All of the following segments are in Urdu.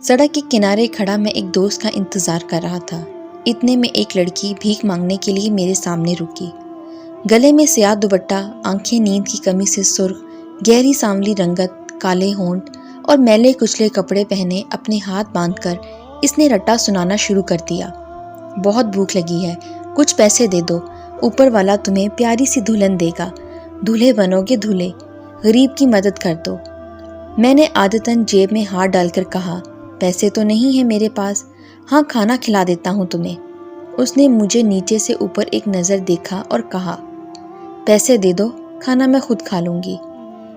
سڑک کے کنارے کھڑا میں ایک دوست کا انتظار کر رہا تھا۔ اتنے میں ایک لڑکی بھیک مانگنے کے لیے میرے سامنے رکی۔ گلے میں سیاہ دوپٹہ، آنکھیں نیند کی کمی سے سرخ، گہری سانولی رنگت، کالے ہونٹ اور میلے کچلے کپڑے پہنے اپنے ہاتھ باندھ کر اس نے رٹا سنانا شروع کر دیا۔ بہت بھوک لگی ہے، کچھ پیسے دے دو، اوپر والا تمہیں پیاری سی دلہن دے گا، دولہے بنو گے دولہے، غریب کی مدد کر دو۔ میں نے عادتاً جیب میں ہاتھ ڈال کر کہا، پیسے تو نہیں ہیں میرے پاس، ہاں کھانا کھلا دیتا ہوں تمہیں۔ اس نے مجھے نیچے سے اوپر ایک نظر دیکھا اور کہا، پیسے دے دو، کھانا میں خود کھا لوں گی۔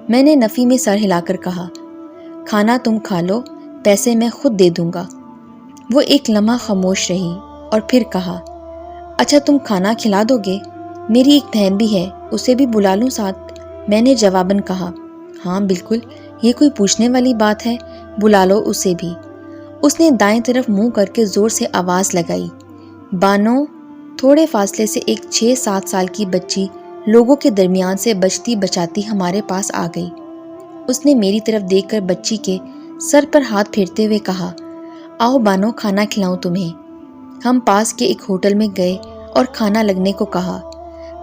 میں نے نفی میں سر ہلا کر کہا، کھانا تم کھا لو، پیسے میں خود دے دوں گا۔ وہ ایک لمحہ خاموش رہی اور پھر کہا، اچھا تم کھانا کھلا دو گے؟ میری ایک بہن بھی ہے، اسے بھی بلا لوں ساتھ؟ میں نے جواباً کہا، ہاں بالکل، یہ کوئی پوچھنے والی بات ہے، بلا لو اسے بھی۔ اس نے دائیں طرف منہ کر کے زور سے آواز لگائی، بانو۔ تھوڑے فاصلے سے ایک 6-7 سال کی بچی لوگوں کے درمیان سے بچتی بچاتی ہمارے پاس آ گئی۔ اس نے میری طرف دیکھ کر بچی کے سر پر ہاتھ پھیرتے ہوئے کہا، آؤ بانو، کھانا کھلاؤں تمہیں۔ ہم پاس کے ایک ہوٹل میں گئے اور کھانا لگنے کو کہا۔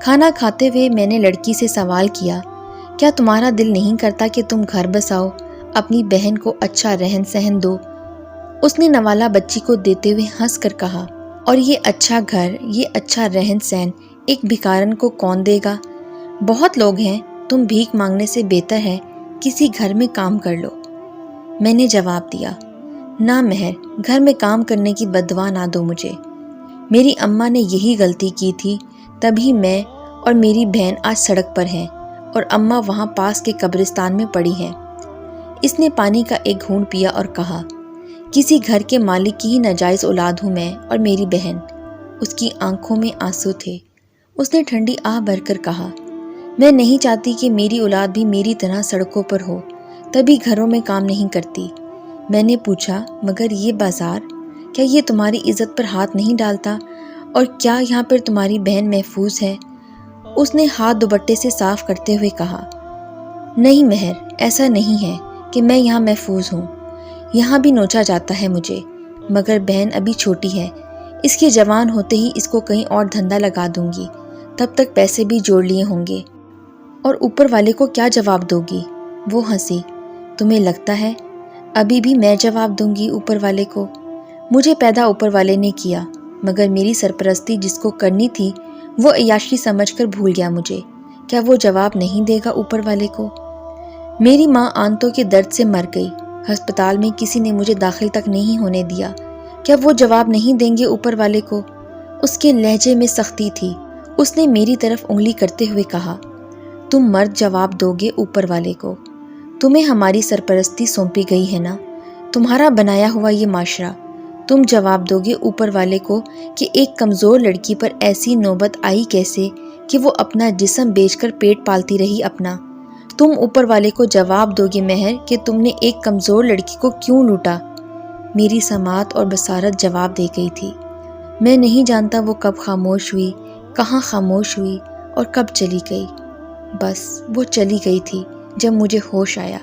کھانا کھاتے ہوئے میں نے لڑکی سے سوال کیا، کیا تمہارا دل نہیں کرتا کہ تم گھر بساؤ، اپنی بہن کو اچھا رہن سہن دو؟ اس نے نوالا بچی کو دیتے ہوئے ہنس کر کہا، اور یہ اچھا گھر، یہ اچھا رہن سہن ایک بھکارن کو کون دے گا؟ بہت لوگ ہیں، تم بھیک مانگنے سے بہتر ہے کسی گھر میں کام کر لو۔ میں نے جواب دیا، نہ مہر، گھر میں کام کرنے کی بددعا نہ دو مجھے۔ میری اماں نے یہی غلطی کی تھی، تبھی میں اور میری بہن آج سڑک پر ہیں اور اماں وہاں پاس کے قبرستان میں پڑی ہیں۔ اس نے پانی کا ایک گھونٹ پیا اور کہا، کسی گھر کے مالک کی ہی ناجائز اولاد ہوں میں اور میری بہن۔ اس کی آنکھوں میں آنسو تھے۔ اس نے ٹھنڈی آہ بھر کر کہا، میں نہیں چاہتی کہ میری اولاد بھی میری طرح سڑکوں پر ہو، تبھی گھروں میں کام نہیں کرتی۔ میں نے پوچھا، مگر یہ بازار، کیا یہ تمہاری عزت پر ہاتھ نہیں ڈالتا؟ اور کیا یہاں پر تمہاری بہن محفوظ ہے؟ اس نے ہاتھ دوپٹے سے صاف کرتے ہوئے کہا، نہیں مہر، ایسا نہیں ہے کہ میں یہاں محفوظ ہوں، یہاں بھی نوچا جاتا ہے مجھے، مگر بہن ابھی چھوٹی ہے، اس کے جوان ہوتے ہی اس کو کہیں اور دھندا لگا دوں گی، تب تک پیسے بھی جوڑ لیے ہوں گے۔ اور اوپر والے کو کیا جواب دو گی؟ وہ ہنسی، تمہیں لگتا ہے ابھی بھی میں جواب دوں گی اوپر والے کو؟ مجھے پیدا اوپر والے نے کیا، مگر میری سرپرستی جس کو کرنی تھی وہ عیاشی سمجھ کر بھول گیا مجھے۔ کیا وہ جواب نہیں دے گا اوپر والے کو؟ میری ماں آنتوں کے درد سے مر گئی، ہسپتال میں کسی نے مجھے داخل تک نہیں ہونے دیا، کیا وہ جواب نہیں دیں گے اوپر والے کو؟ اس کے لہجے میں سختی تھی۔ اس نے میری طرف انگلی کرتے ہوئے کہا، تم مرد جواب دو گے اوپر والے کو، تمہیں ہماری سرپرستی سونپی گئی ہے نا، تمہارا بنایا ہوا یہ معاشرہ، تم جواب دو گے اوپر والے کو کہ ایک کمزور لڑکی پر ایسی نوبت آئی کیسے کہ وہ اپنا جسم بیچ کر پیٹ پالتی رہی اپنا؟ تم اوپر والے کو جواب دو گے مہر کہ تم نے ایک کمزور لڑکی کو کیوں لوٹا؟ میری سماعت اور بصارت جواب دے گئی تھی۔ میں نہیں جانتا وہ کب خاموش ہوئی، کہاں خاموش ہوئی اور کب چلی گئی۔ بس وہ چلی گئی تھی جب مجھے ہوش آیا۔